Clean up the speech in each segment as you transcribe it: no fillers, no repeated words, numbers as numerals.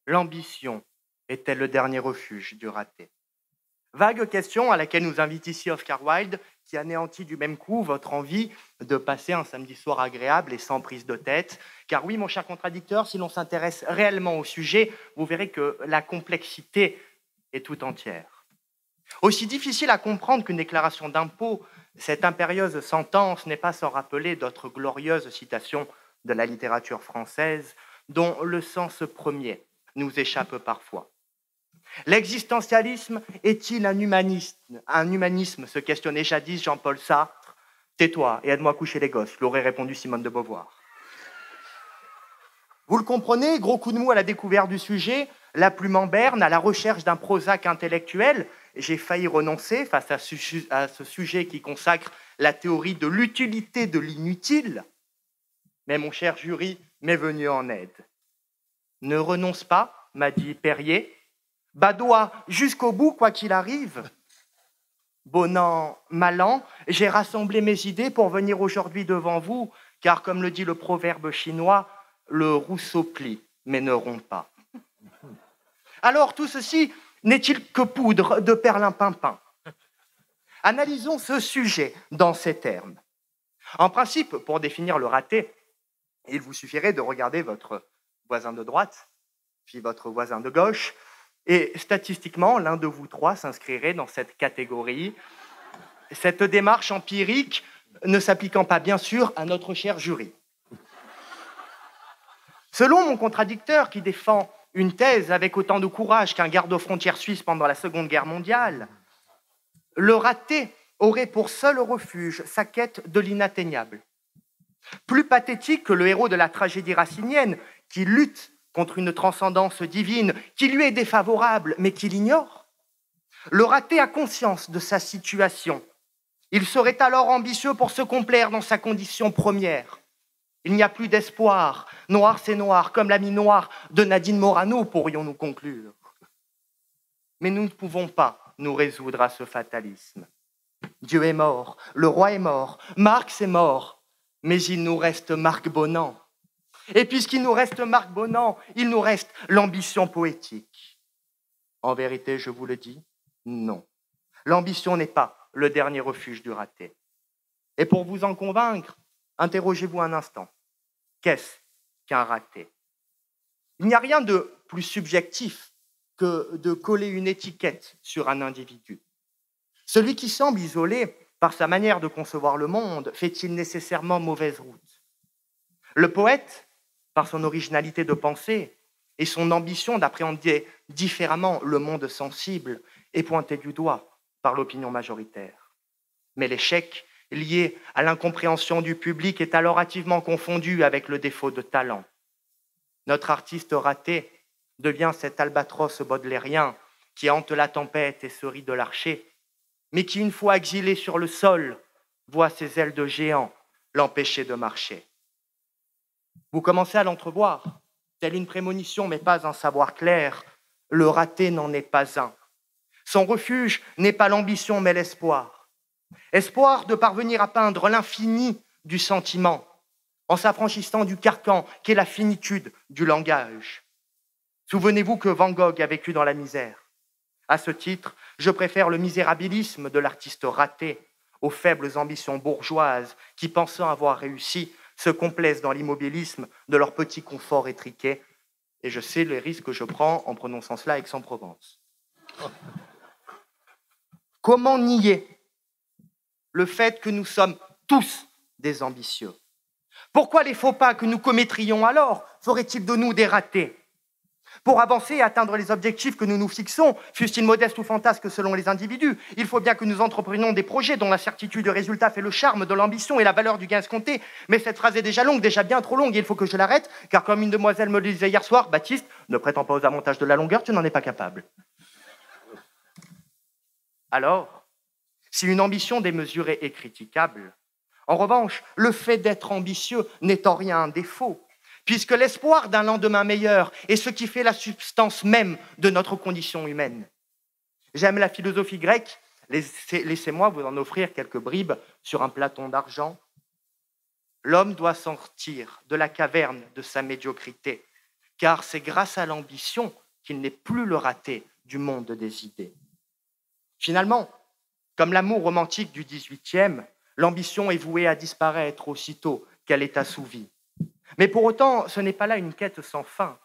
L'ambition est-elle le dernier refuge du raté? Vague question à laquelle nous invite ici Oscar Wilde, qui anéantit du même coup votre envie de passer un samedi soir agréable et sans prise de tête. Car oui, mon cher contradicteur, si l'on s'intéresse réellement au sujet, vous verrez que la complexité est tout entière. Aussi difficile à comprendre qu'une déclaration d'impôt, cette impérieuse sentence n'est pas sans rappeler d'autres glorieuses citations de la littérature française, dont le sens premier nous échappe parfois. L'existentialisme est-il un humanisme, se questionnait jadis Jean-Paul Sartre. Tais-toi et aide-moi coucher les gosses, l'aurait répondu Simone de Beauvoir. Vous le comprenez, gros coup de mou à la découverte du sujet, la plume en berne, à la recherche d'un Prozac intellectuel. J'ai failli renoncer face à ce sujet qui consacre la théorie de l'utilité de l'inutile. Mais mon cher jury m'est venu en aide. Ne renonce pas, m'a dit Perrier. Badois jusqu'au bout, quoi qu'il arrive. Bon an, mal an, j'ai rassemblé mes idées pour venir aujourd'hui devant vous, car comme le dit le proverbe chinois, le rousseau plie, mais ne rompt pas. Alors tout ceci n'est-il que poudre de perlimpinpin? Analysons ce sujet dans ces termes. En principe, pour définir le raté, il vous suffirait de regarder votre voisin de droite, puis votre voisin de gauche, et statistiquement, l'un de vous trois s'inscrirait dans cette catégorie. Cette démarche empirique ne s'appliquant pas, bien sûr, à notre cher jury. Selon mon contradicteur, qui défend une thèse avec autant de courage qu'un garde aux frontières suisse pendant la Seconde Guerre mondiale, le raté aurait pour seul refuge sa quête de l'inatteignable. Plus pathétique que le héros de la tragédie racinienne, qui lutte contre une transcendance divine qui lui est défavorable, mais qu'il ignore. Le raté a conscience de sa situation. Il serait alors ambitieux pour se complaire dans sa condition première. Il n'y a plus d'espoir. Noir, c'est noir, comme l'ami noir de Nadine Morano, pourrions-nous conclure. Mais nous ne pouvons pas nous résoudre à ce fatalisme. Dieu est mort, le roi est mort, Marx est mort, mais il nous reste Marc Bonan. Et puisqu'il nous reste Marc Bonan, il nous reste l'ambition poétique. En vérité, je vous le dis, non. L'ambition n'est pas le dernier refuge du raté. Et pour vous en convaincre, interrogez-vous un instant. Qu'est-ce qu'un raté? Il n'y a rien de plus subjectif que de coller une étiquette sur un individu. Celui qui semble isolé par sa manière de concevoir le monde fait-il nécessairement mauvaise route? Le poète, par son originalité de pensée et son ambition d'appréhender différemment le monde sensible, est pointé du doigt par l'opinion majoritaire. Mais l'échec lié à l'incompréhension du public est alors hâtivement confondu avec le défaut de talent. Notre artiste raté devient cet albatros baudelairien qui hante la tempête et se rit de l'archer, mais qui, une fois exilé sur le sol, voit ses ailes de géant l'empêcher de marcher. Vous commencez à l'entrevoir, telle une prémonition, mais pas un savoir clair. Le raté n'en est pas un. Son refuge n'est pas l'ambition, mais l'espoir. Espoir de parvenir à peindre l'infini du sentiment, en s'affranchissant du carcan qu'est la finitude du langage. Souvenez-vous que Van Gogh a vécu dans la misère. À ce titre, je préfère le misérabilisme de l'artiste raté aux faibles ambitions bourgeoises qui, pensant avoir réussi, se complaisent dans l'immobilisme de leur petit confort étriqué. Et je sais les risques que je prends en prononçant cela à Aix-en-Provence. Comment nier le fait que nous sommes tous des ambitieux? Pourquoi les faux pas que nous commettrions alors feraient-ils de nous des ratés? Pour avancer et atteindre les objectifs que nous nous fixons, fussent-ils modestes ou fantasques selon les individus, il faut bien que nous entreprenions des projets dont la certitude du résultat fait le charme de l'ambition et la valeur du gain escompté. Mais cette phrase est déjà longue, déjà bien trop longue, et il faut que je l'arrête, car comme une demoiselle me le disait hier soir, Baptiste, ne prétends pas aux avantages de la longueur, tu n'en es pas capable. Alors, si une ambition démesurée est critiquable, en revanche, le fait d'être ambitieux n'est en rien un défaut, puisque l'espoir d'un lendemain meilleur est ce qui fait la substance même de notre condition humaine. J'aime la philosophie grecque, laissez-moi vous en offrir quelques bribes sur un platon d'argent. L'homme doit sortir de la caverne de sa médiocrité, car c'est grâce à l'ambition qu'il n'est plus le raté du monde des idées. Finalement, comme l'amour romantique du XVIIIe, l'ambition est vouée à disparaître aussitôt qu'elle est assouvie. Mais pour autant, ce n'est pas là une quête sans fin,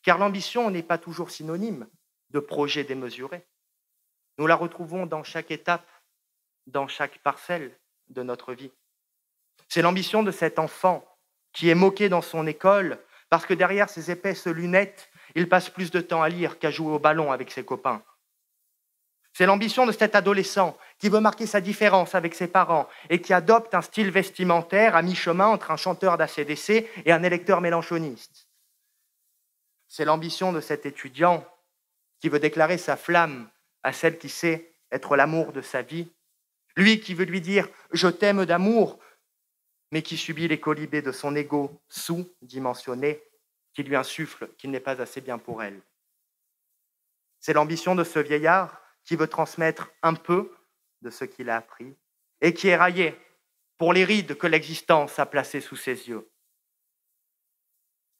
car l'ambition n'est pas toujours synonyme de projet démesuré. Nous la retrouvons dans chaque étape, dans chaque parcelle de notre vie. C'est l'ambition de cet enfant qui est moqué dans son école parce que derrière ses épaisses lunettes, il passe plus de temps à lire qu'à jouer au ballon avec ses copains. C'est l'ambition de cet adolescent qui veut marquer sa différence avec ses parents et qui adopte un style vestimentaire à mi-chemin entre un chanteur d'ACDC et un électeur mélanchoniste. C'est l'ambition de cet étudiant qui veut déclarer sa flamme à celle qui sait être l'amour de sa vie, lui qui veut lui dire « je t'aime d'amour », mais qui subit les colibés de son ego sous-dimensionné, qui lui insuffle qu'il n'est pas assez bien pour elle. C'est l'ambition de ce vieillard qui veut transmettre un peu de ce qu'il a appris et qui est raillé pour les rides que l'existence a placées sous ses yeux.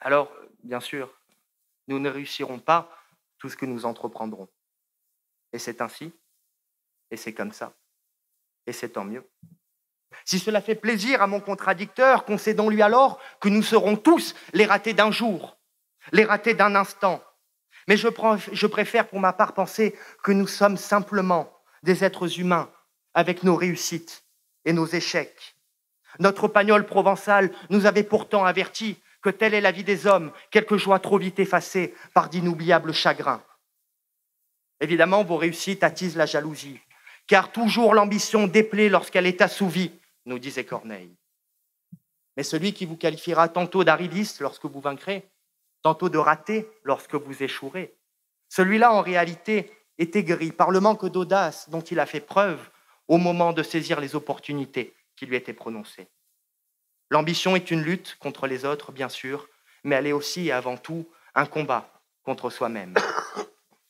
Alors, bien sûr, nous ne réussirons pas tout ce que nous entreprendrons. Et c'est ainsi, et c'est comme ça, et c'est tant mieux. Si cela fait plaisir à mon contradicteur, concédons-lui alors que nous serons tous les ratés d'un jour, les ratés d'un instant. Mais je préfère pour ma part penser que nous sommes simplement des êtres humains avec nos réussites et nos échecs. Notre pagnol provençal nous avait pourtant avertis que telle est la vie des hommes, quelques joies trop vite effacées par d'inoubliables chagrins. Évidemment, vos réussites attisent la jalousie, car toujours l'ambition déplaît lorsqu'elle est assouvie, nous disait Corneille. Mais celui qui vous qualifiera tantôt d'arriviste lorsque vous vaincrez, tantôt de raté lorsque vous échouerez, celui-là, en réalité, est aigri par le manque d'audace dont il a fait preuve au moment de saisir les opportunités qui lui étaient prononcées. L'ambition est une lutte contre les autres, bien sûr, mais elle est aussi et avant tout un combat contre soi-même.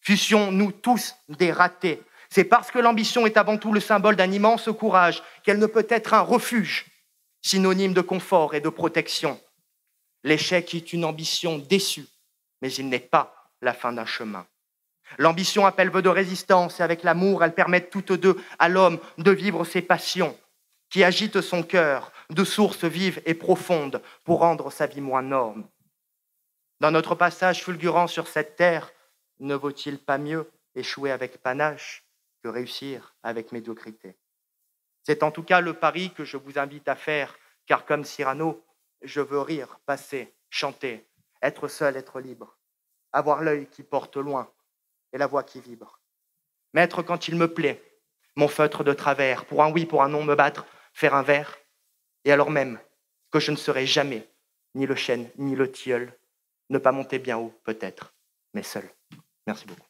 Fussions-nous tous des ratés. C'est parce que l'ambition est avant tout le symbole d'un immense courage qu'elle ne peut être un refuge, synonyme de confort et de protection. L'échec est une ambition déçue, mais il n'est pas la fin d'un chemin. L'ambition appelle vœu de résistance et avec l'amour, elles permettent toutes deux à l'homme de vivre ses passions qui agitent son cœur de sources vives et profondes pour rendre sa vie moins norme. Dans notre passage fulgurant sur cette terre, ne vaut-il pas mieux échouer avec panache que réussir avec médiocrité? C'est en tout cas le pari que je vous invite à faire, car comme Cyrano, je veux rire, passer, chanter, être seul, être libre, avoir l'œil qui porte loin et la voix qui vibre. Mettre quand il me plaît mon feutre de travers, pour un oui, pour un non me battre, faire un vers, et alors même que je ne serai jamais ni le chêne, ni le tilleul, ne pas monter bien haut peut-être, mais seul. Merci beaucoup.